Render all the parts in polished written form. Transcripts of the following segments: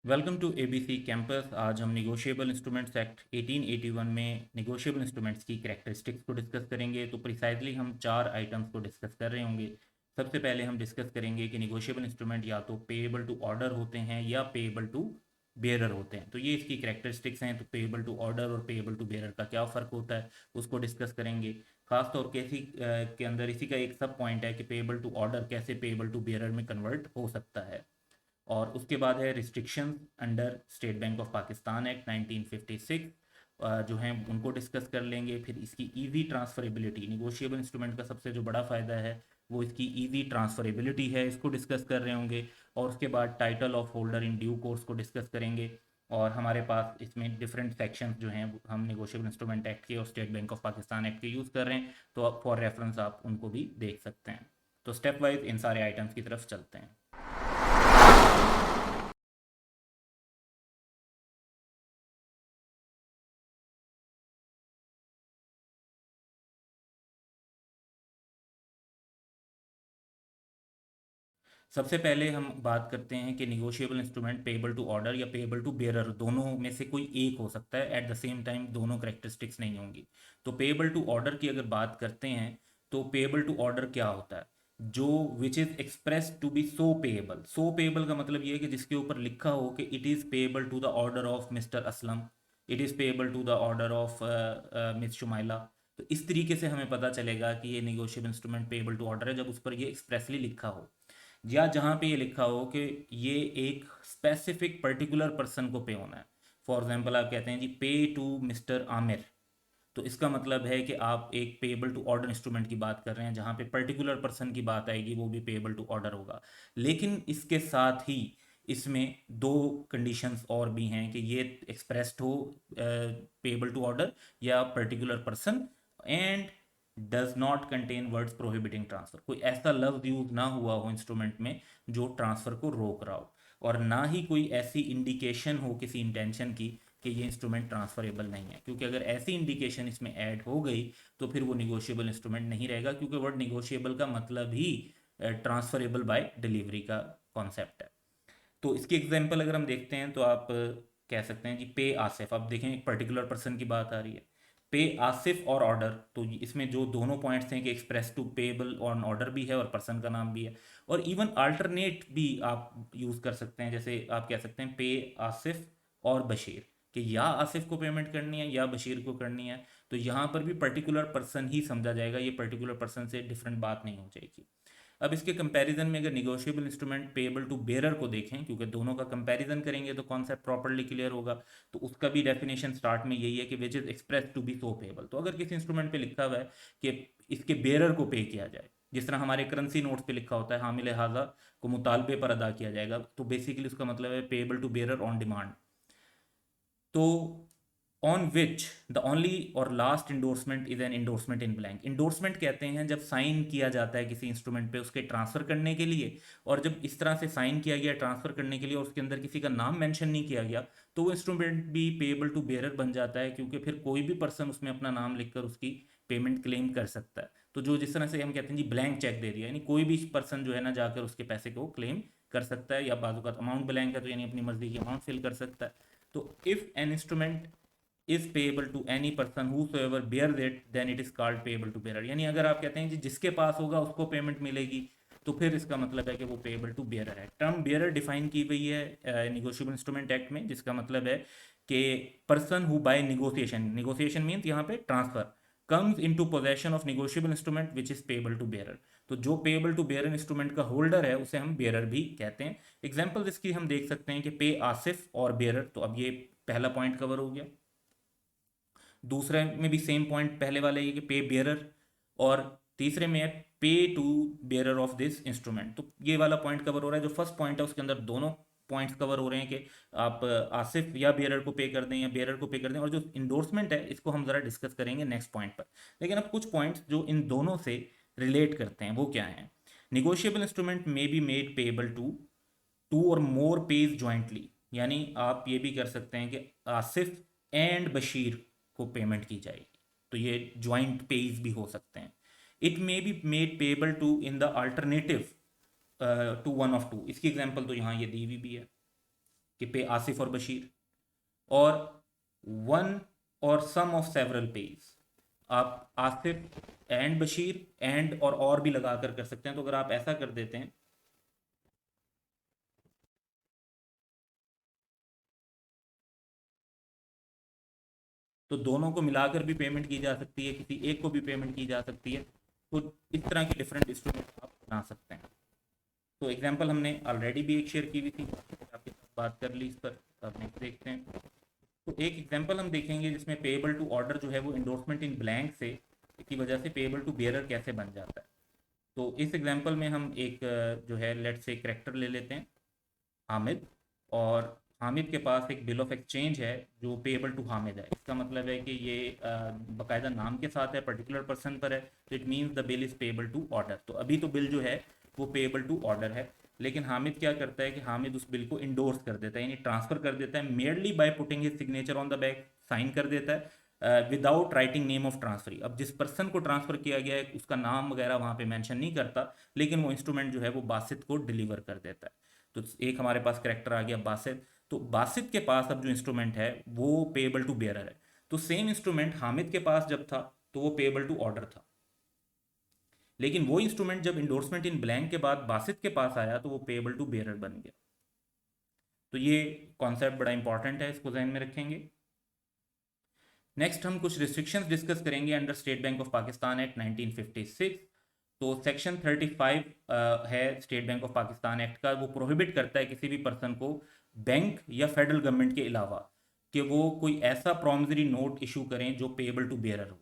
Welcome to ABC campus. आज हम negotiable instruments act 1881 में निगोशिएबल इंस्ट्रूमेंट्स की कैरेक्टरिस्टिक्स को डिस्कस करेंगे। तो प्रिसाइजली हम चार आइटम्स को डिस्कस कर रहे होंगे। सबसे पहले हम डिस्कस करेंगे कि निगोशिएबल इंस्ट्रूमेंट या तो पेएबल टू ऑर्डर होते हैं या पेएबल टू बेयरर होते हैं। तो ये इसकी कैरेक्टरिस्टिक्स हैं। तो पेएबल टू ऑर्डर और पेएबल टू बेयरर का क्या फ़र्क होता है उसको डिस्कस करेंगे। खासतौर के के अंदर इसी का एक सब पॉइंट है कि पेएबल टू ऑर्डर कैसे पेएबल टू बेयरर में कन्वर्ट हो सकता है। और उसके बाद है restriction under state bank of Pakistan act 1956, जो हैं उनको डिस्कस कर लेंगे। फिर इसकी इजी ट्रांसफरेबिलिटी, निगोशिएबल इंस्ट्रूमेंट का सबसे जो बड़ा फ़ायदा है वो इसकी इजी ट्रांसफरेबिलिटी है, इसको डिस्कस कर रहे होंगे। और उसके बाद title of holder in due course को डिस्कस करेंगे। और हमारे पास इसमें डिफरेंट सेक्शंस जो हैं हम निगोशिएबल इंस्ट्रूमेंट एक्ट के और state bank of Pakistan act के यूज़ कर रहे हैं, तो फॉर रेफरेंस आप उनको भी देख सकते हैं। तो स्टेप वाइज इन सारे आइटम्स की तरफ चलते हैं। सबसे पहले हम बात करते हैं कि negotiable instrument payable to order या पेएबल टू बेयरर दोनों में से कोई एक हो सकता है। एट द सेम टाइम दोनों करेक्टरिस्टिक्स नहीं होंगी। तो पेएबल टू ऑर्डर की अगर बात करते हैं तो पेएबल टू ऑर्डर क्या होता है? जो which is express to be so payable. So payable का मतलब ये है कि जिसके ऊपर लिखा हो कि it is payable to the order of mister Aslam, it is payable to the order of miss Shumaila. तो इस तरीके से हमें पता चलेगा कि ये negotiable instrument payable to order है जब उस पर ये एक्सप्रेसली लिखा हो, या जहाँ पे ये लिखा हो कि ये एक स्पेसिफिक पर्टिकुलर पर्सन को पे होना है। फॉर एग्जांपल आप कहते हैं जी पे टू मिस्टर आमिर, तो इसका मतलब है कि आप एक पेएबल टू ऑर्डर इंस्ट्रूमेंट की बात कर रहे हैं जहाँ पे पर्टिकुलर पर्सन की बात आएगी, वो भी पेएबल टू ऑर्डर होगा। लेकिन इसके साथ ही इसमें दो कंडीशंस और भी हैं कि ये एक्सप्रेस्ड हो पेएबल टू ऑर्डर या particular person, and does not contain words prohibiting transfer. कोई ऐसा लफ्ज यूज ना हुआ हो इंस्ट्रूमेंट में जो ट्रांसफर को रोक रहा हो, और ना ही कोई ऐसी इंडिकेशन हो किसी इंटेंशन की कि ये इंस्ट्रूमेंट ट्रांसफरेबल नहीं है। क्योंकि अगर ऐसी इंडिकेशन इसमें ऐड हो गई तो फिर वो निगोशिएबल इंस्ट्रूमेंट नहीं रहेगा, क्योंकि वर्ड निगोशिएबल का मतलब ही ट्रांसफरेबल बाय डिलीवरी का कॉन्सेप्ट है। तो इसकी एग्जांपल अगर हम देखते हैं तो आप कह सकते हैं जी पे आसिफ। अब देखें एक पर्टिकुलर पर्सन की बात आ रही है, पे आसिफ और ऑर्डर। तो इसमें जो दोनों पॉइंट्स हैं कि express to payable on order भी है और पर्सन का नाम भी है। और इवन अल्टरनेट भी आप यूज़ कर सकते हैं, जैसे आप कह सकते हैं पे आसिफ और बशीर, कि या आसिफ को पेमेंट करनी है या बशीर को करनी है। तो यहाँ पर भी पर्टिकुलर पर्सन ही समझा जाएगा, ये पर्टिकुलर पर्सन से डिफरेंट बात नहीं हो जाएगी। अब इसके कंपैरिजन में अगर negotiable instrument payable to bearer को देखें, क्योंकि दोनों का कंपैरिजन करेंगे तो कॉन्सेप्ट प्रॉपर्ली क्लियर होगा। तो उसका भी डेफिनेशन स्टार्ट में यही है कि which is express to be so payable. तो अगर किसी इंस्ट्रूमेंट पे लिखा हुआ है कि इसके बेयरर को पे किया जाए, जिस तरह हमारे करेंसी नोट्स पे लिखा होता है हामिल हाजा को मुतालबे पर अदा किया जाएगा, तो बेसिकली उसका मतलब है payable to bearer on demand. तो ऑन विच द ओनली और last endorsement is an endorsement in blank. Endorsement कहते हैं जब साइन किया जाता है किसी इंस्ट्रूमेंट पे उसके ट्रांसफर करने के लिए, और जब इस तरह से साइन किया गया ट्रांसफर करने के लिए और उसके अंदर किसी का नाम मेंशन नहीं किया गया, तो वो इंस्ट्रूमेंट भी पेएबल टू बेयरर बन जाता है, क्योंकि फिर कोई भी पर्सन उसमें अपना नाम लिखकर उसकी पेमेंट क्लेम कर सकता है। तो जो जिस तरह से हम कहते हैं जी ब्लैंक चेक दे दिया, यानी कोई भी पर्सन जो है ना जाकर उसके पैसे को क्लेम कर सकता है, या बाजू का अमाउंट ब्लैंक है तो यानी अपनी मर्जी की अमाउंट फिल कर सकता है। तो if an instrument is payable to any person whosoever bears it then it is called payable to bearer। यानी अगर आप कहते हैं कि जिसके पास होगा उसको पेमेंट मिलेगी, तो फिर इसका मतलब है कि वो पेएबल टू बेयरर है। टर्म बेयरर डिफाइन की गई है निगोशिएबल इंस्ट्रूमेंट एक्ट में, जिसका मतलब है कि person who by negotiation, negotiation means यहाँ पे transfer, comes into possession of negotiable instrument which is payable to bearer. तो जो पेएबल टू बेयरर इंस्ट्रूमेंट का होल्डर है उसे हम बेयरर भी कहते हैं। एग्जाम्पल इसकी हम देख सकते हैं कि पे आसिफ और बेयरर। तो अब ये पहला पॉइंट कवर हो गया। दूसरे में भी सेम पॉइंट पहले वाले ये कि पे बेयरर, और तीसरे में है pay to bearer of this instrument. तो ये वाला पॉइंट कवर हो रहा है। जो फर्स्ट पॉइंट है उसके अंदर दोनों पॉइंट्स कवर हो रहे हैं कि आप आसिफ या बेयरर को पे कर दें या बेयरर को पे कर दें। और जो इंडोर्समेंट है इसको हम ज़रा डिस्कस करेंगे नेक्स्ट पॉइंट पर। लेकिन अब कुछ पॉइंट्स जो इन दोनों से रिलेट करते हैं वो क्या हैं? निगोशिएबल इंस्ट्रूमेंट में be made payable to two और मोर पेज ज्वाइंटली। यानी आप ये भी कर सकते हैं कि आसिफ एंड बशीर को पेमेंट की जाएगी, तो ये ज्वाइंट पेज भी हो सकते हैं। It may be made payable to in the alternative to one of two. इसकी एग्जांपल तो यहाँ ये दी हुई भी है। कि पे आसिफ और बशीर, और वन और सम ऑफ सेवरल पेज, आप आसिफ एंड बशीर एंड और भी लगा कर सकते हैं। तो अगर आप ऐसा कर देते हैं तो दोनों को मिलाकर भी पेमेंट की जा सकती है, किसी एक को भी पेमेंट की जा सकती है। तो इस तरह के डिफरेंट इंस्ट्रूमेंट आप बना सकते हैं। तो एग्जांपल हमने ऑलरेडी भी एक शेयर की हुई थी, आपके साथ बात कर ली इस पर। अब नेक्स्ट देखते हैं। तो एक एग्जांपल हम देखेंगे जिसमें पेएबल टू ऑर्डर जो है वो इंडोर्समेंट इन ब्लैंक से की वजह से पेएबल टू बेयरर कैसे बन जाता है। तो इस एग्जांपल में हम एक जो है लेट्स से करेक्टर ले लेते हैं हामिद, और हामिद के पास एक बिल ऑफ एक्सचेंज है जो पेएबल टू हामिद है। इसका मतलब है कि ये बाकायदा नाम के साथ है, पर्टिकुलर पर्सन पर है, तो it means the bill is payable to order. तो अभी तो बिल जो है वो पेएबल टू ऑर्डर है, लेकिन हामिद क्या करता है कि हामिद उस बिल को इंडोर्स कर देता है, यानी ट्रांसफर कर देता है merely by putting his signature on the back, sign कर देता है without writing name of transferee. अब जिस पर्सन को ट्रांसफर किया गया है उसका नाम वगैरह वहाँ पे मेंशन नहीं करता, लेकिन वो इंस्ट्रूमेंट जो है वो बासित को डिलीवर कर देता है। तो एक हमारे पास करेक्टर आ गया बासित। तो बासित के पास अब जो इंस्ट्रूमेंट है वो पेएबल टू बेयरर है। तो सेम इंस्ट्रूमेंट हामिद के पास जब था तो वो पेएबल टू ऑर्डर था, लेकिन वो इंस्ट्रूमेंट जब इंडोर्समेंट इन ब्लैंक के बाद बासित के पास आया तो वो पेएबल टू बेयरर बन गया। तो ये कॉन्सेप्ट बड़ा इंपॉर्टेंट है, इसको ध्यान में रखेंगे। नेक्स्ट हम कुछ रिस्ट्रिक्शंस डिस्कस करेंगे under state bank of Pakistan act 1956। तो सेक्शन 35 है state bank of Pakistan act का, वो प्रोहिबिट करता है किसी भी पर्सन को बैंक या फेडरल गवर्नमेंट के अलावा कि वो कोई ऐसा प्रॉमिसरी नोट इशू करें जो पेएबल टू बेयरर हो।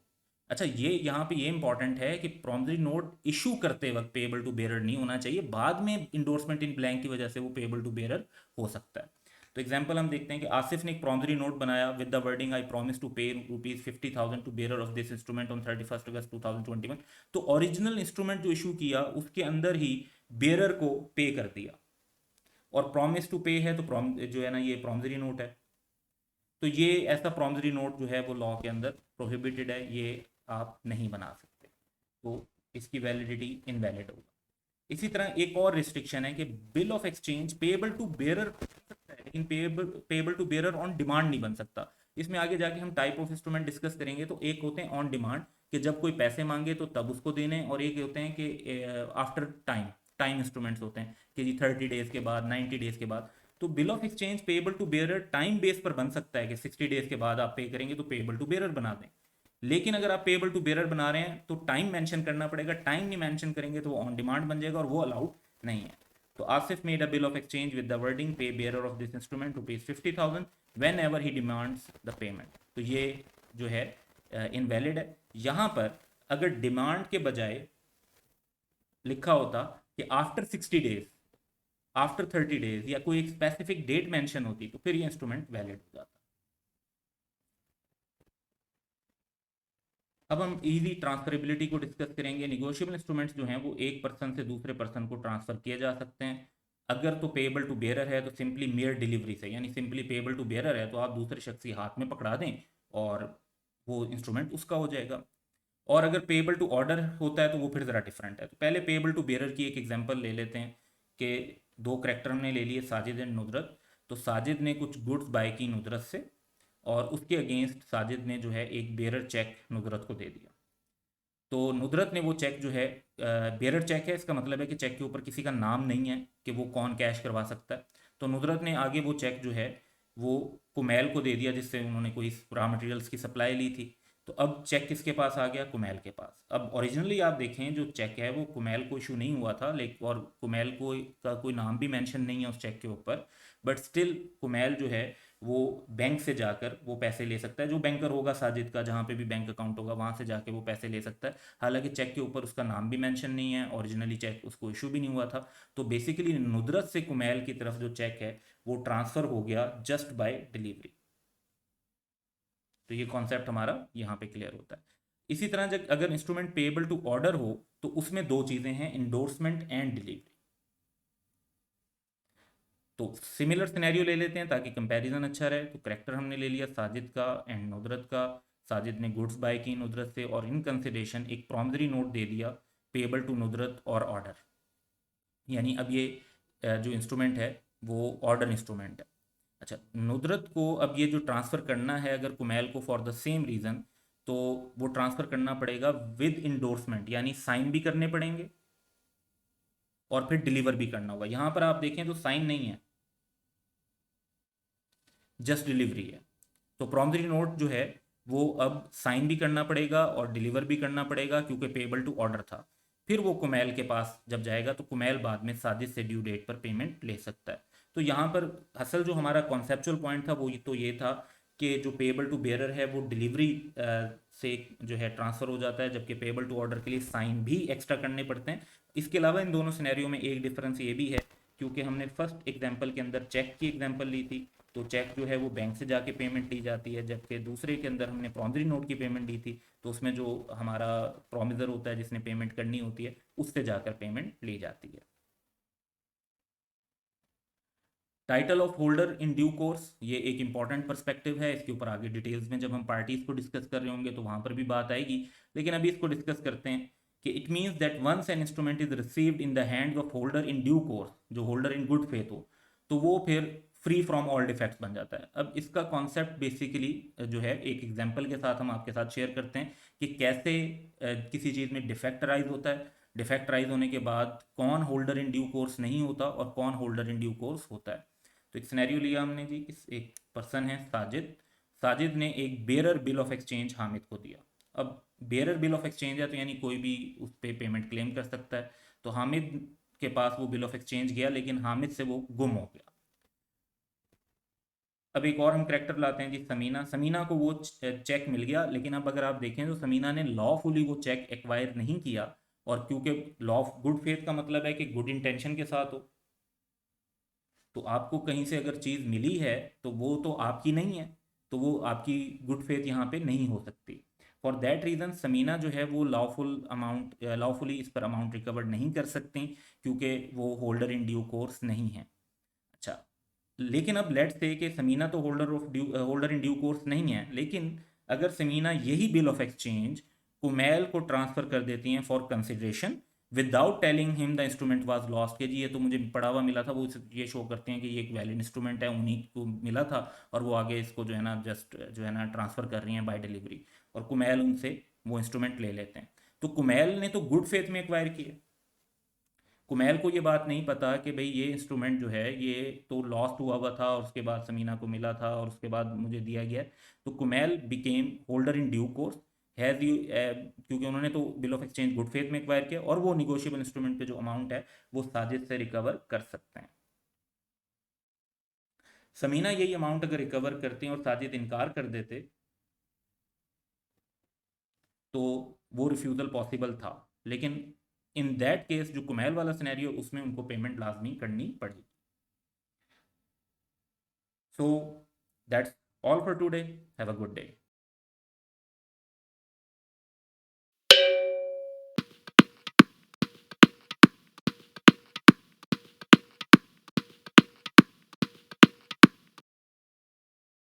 अच्छा, ये यहाँ पे ये इंपॉर्टेंट है कि प्रॉमिसरी नोट इशू करते वक्त पेएबल टू बेयरर नहीं होना चाहिए, बाद में इंडोर्समेंट इन ब्लैंक की वजह से वो पेएबल टू बेयरर हो सकता है। तो एग्जाम्पल हम देखते हैं कि आसिफ ने एक प्रॉमिसरी नोट बनाया with the wording I promise to pay ₹50,000 to bearer of this instrument on 31 August 2021। तो ओरिजिनल इंस्ट्रूमेंट जो इशू किया उसके अंदर ही बेयरर को पे कर दिया, और प्रॉमिस टू पे है तो जो है ना ये प्रॉमिसरी नोट है। तो ये ऐसा प्रॉमिसरी नोट जो है वो लॉ के अंदर प्रोहिबिटेड है, ये आप नहीं बना सकते, तो इसकी वैलिडिटी इनवैलिड होगा। इसी तरह एक और रिस्ट्रिक्शन है कि bill of exchange payable to bearer बन सकता है, लेकिन payable to bearer on demand नहीं बन सकता। इसमें आगे जाके हम टाइप ऑफ इंस्ट्रूमेंट डिस्कस करेंगे। तो एक होते हैं ऑन डिमांड, कि जब कोई पैसे मांगे तो तब उसको देने, और एक होते हैं कि आफ्टर टाइम, टाइम इंस्ट्रूमेंट्स होते हैं कि जी 30 डेज के बाद, 90 डेज के बाद। तो bill of exchange payable to bearer time base पर बन सकता है कि 60 डेज के बाद आप पे करेंगे तो पेएबल टू बेयरर बना दें, लेकिन अगर आप पेएबल टू बेयरर बना रहे हैं तो टाइम मेंशन करना पड़ेगा। टाइम नहीं मेंशन करेंगे तो वो ऑन डिमांड बन जाएगा और वो अलाउड नहीं है। तो Asif made a bill of exchange with the wording pay bearer of this instrument ₹50,000 whenever he demands the payment. तो ये जो है इनवैलिड है। यहाँ पर अगर डिमांड के बजाय लिखा होता कि आफ्टर 60 डेज, आफ्टर 30 डेज, या कोई एक स्पेसिफिक डेट मेंशन होती तो फिर ये इंस्ट्रूमेंट वैलिड हो जाता। अब हम इजी ट्रांसफरेबिलिटी को डिस्कस करेंगे। निगोशिएबल इंस्ट्रूमेंट्स जो हैं वो एक पर्सन से दूसरे पर्सन को ट्रांसफर किए जा सकते हैं। अगर तो पेएबल टू बेयरर है तो सिंपली मेयर डिलीवरी से, यानी सिंपली पेएबल टू बेयरर है तो आप दूसरे शख्स के हाथ में पकड़ा दें और वो इंस्ट्रूमेंट उसका हो जाएगा। और अगर पेएबल टू ऑर्डर होता है तो वो फिर ज़रा डिफरेंट है। तो पहले पेएबल टू बेयरर की एक एग्जांपल ले लेते हैं कि दो करेक्टर हमने ले लिए साजिद एंड नुदरत। तो साजिद ने कुछ गुड्स बाय की नुदरत से, और उसके अगेंस्ट साजिद ने जो है एक बेयरर चेक नुदरत को दे दिया। तो नुदरत ने वो चेक जो है, बेयरर चेक है, इसका मतलब है कि चेक के ऊपर किसी का नाम नहीं है कि वो कौन कैश करवा सकता है। तो नुदरत ने आगे वो चेक जो है वो कुमैल को दे दिया, जिससे उन्होंने कोई रॉ मटेरियल्स की सप्लाई ली थी। तो अब चेक किसके पास आ गया? कुमैल के पास। अब ओरिजिनली आप देखें जो चेक है वो कुमैल को इशू नहीं हुआ था, लेकिन और कुमैल को का कोई नाम भी मेंशन नहीं है उस चेक के ऊपर, बट स्टिल कुमैल जो है वो बैंक से जाकर वो पैसे ले सकता है। जो बैंकर होगा साजिद का, जहाँ पे भी बैंक अकाउंट होगा वहाँ से जाके वो पैसे ले सकता है। हालांकि चेक के ऊपर उसका नाम भी मेंशन नहीं है, ओरिजिनली चेक उसको इशू भी नहीं हुआ था। तो बेसिकली नुदरत से कुमैल की तरफ जो चेक है वो ट्रांसफ़र हो गया जस्ट बाय डिलीवरी। तो ये कॉन्सेप्ट हमारा यहाँ पे क्लियर होता है। इसी तरह जब अगर इंस्ट्रूमेंट पेएबल टू ऑर्डर हो तो उसमें दो चीज़ें हैं, इंडोर्समेंट एंड डिलीवरी। तो सिमिलर सिनेरियो ले लेते हैं ताकि कंपैरिजन अच्छा रहे। तो करेक्टर हमने ले लिया साजिद का एंड नुदरत का। साजिद ने गुड्स बाय की नुदरत से और इन कंसिडरेशन एक प्रॉमिसरी नोट दे दिया पेएबल टू नुदरत और ऑर्डर, यानी अब ये जो इंस्ट्रूमेंट है वो ऑर्डर इंस्ट्रूमेंट है। अच्छा, नुदरत को अब ये जो ट्रांसफ़र करना है अगर कुमैल को फॉर द सेम रीज़न, तो वो ट्रांसफ़र करना पड़ेगा विद इंडोर्समेंट, यानी साइन भी करने पड़ेंगे और फिर डिलीवर भी करना होगा। यहाँ पर आप देखें तो साइन नहीं है, जस्ट डिलीवरी है। तो प्रॉमिसरी नोट जो है वो अब साइन भी करना पड़ेगा और डिलीवर भी करना पड़ेगा, क्योंकि पेबल टू ऑर्डर था। फिर वो कुमैल के पास जब जाएगा तो कुमैल बाद में साजिद से ड्यू डेट पर पेमेंट ले सकता है। तो यहाँ पर असल जो हमारा कॉन्सेप्चुअल पॉइंट था वो तो ये था कि जो पेबल टू बेयरर है वो डिलीवरी से जो है ट्रांसफ़र हो जाता है, जबकि पेबल टू ऑर्डर के लिए साइन भी एक्स्ट्रा करने पड़ते हैं। इसके अलावा इन दोनों सिनेरियो में एक डिफरेंस ये भी है, क्योंकि हमने फर्स्ट एग्जांपल के अंदर चेक की एग्जांपल ली थी, तो चेक जो है वो बैंक से जाके पेमेंट ली जाती है, जबकि दूसरे के अंदर हमने प्रॉमिसरी नोट की पेमेंट ली थी, तो उसमें जो हमारा प्रॉमिसर होता है जिसने पेमेंट करनी होती है उससे जाकर पेमेंट ली जाती है। Title of holder in due course, ये एक इंपॉर्टेंट पर्सपेक्टिव है। इसके ऊपर आगे डिटेल्स में जब हम पार्टीज को डिस्कस कर रहे होंगे तो वहां पर भी बात आएगी, लेकिन अभी इसको डिस्कस करते हैं कि it means that once an instrument is received in the hands of holder in due course, जो होल्डर इन गुड फेथ हो, तो वो फिर फ्री फ्रॉम ऑल डिफेक्ट्स बन जाता है। अब इसका कॉन्सेप्ट बेसिकली जो है एक एग्जाम्पल के साथ हम आपके साथ शेयर करते हैं कि कैसे किसी चीज़ में डिफेक्ट राइज होता है, डिफेक्ट राइज होने के बाद कौन होल्डर इन ड्यू कोर्स नहीं होता और कौन होल्डर इन ड्यू कोर्स होता है। तो एक सिनेरियो लिया हमने जी, एक पर्सन है साजिद, साजिद ने एक bearer bill of exchange Hamid को दिया। अब बेरर बिल ऑफ एक्सचेंज है तो यानी कोई भी उस पर पेमेंट क्लेम कर सकता है। तो हामिद के पास वो बिल ऑफ एक्सचेंज गया, लेकिन हामिद से वो गुम हो गया। अब एक और हम करेक्टर लाते हैं जी, समीना। समीना को वो चेक मिल गया, लेकिन अब अगर आप देखें तो समीना ने लॉफुली वो चेक एक्वायर नहीं किया, और क्योंकि लॉ ऑफ गुड फेथ का मतलब है कि गुड इंटेंशन के साथ हो, तो आपको कहीं से अगर चीज़ मिली है तो वो तो आपकी नहीं है, तो वो आपकी गुड फेथ यहाँ पे नहीं हो सकती। फॉर दैट रीज़न समीना जो है वो लॉफुली इस पर अमाउंट रिकवर नहीं कर सकती, क्योंकि वो होल्डर इन ड्यू कोर्स नहीं है। अच्छा, लेकिन अब लेट्स से कि समीना तो होल्डर इन ड्यू कोर्स नहीं है, लेकिन अगर समीना यही बिल ऑफ एक्सचेंज कुमैल को ट्रांसफ़र कर देती हैं for consideration without telling him the instrument was lost, के जी ये तो मुझे पड़ा हुआ मिला था, वो ये शो करते हैं कि ये एक वैलिड इंस्ट्रूमेंट है, उन्हीं को मिला था, और वो आगे इसको जो है ना जस्ट जो है ना ट्रांसफ़र कर रही हैं बाय डिलीवरी, और कुमैल उनसे वो इंस्ट्रूमेंट ले लेते हैं। तो कुमैल ने तो गुड फेथ में एक्वायर किया, कुमैल को ये बात नहीं पता कि भाई ये इंस्ट्रूमेंट जो है ये तो लॉस्ट हुआ हुआ था और उसके बाद समीना को मिला था और उसके बाद मुझे दिया गया। तो Kumail became holder in due course, has you, क्योंकि उन्होंने तो bill of exchange good faith में एक्वायर किया, और वो निगोशिएबल इंस्ट्रूमेंट पे जो अमाउंट है वो साजिद से रिकवर कर सकते हैं। समीना यही अमाउंट अगर रिकवर करते हैं और साजिद इनकार कर देते तो वो रिफ्यूज़ल पॉसिबल था, लेकिन इन दैट केस जो कुमैल वाला सिनेरियो उसमें उनको पेमेंट लाजमी करनी पड़ी। So that's all for today. Have a good day.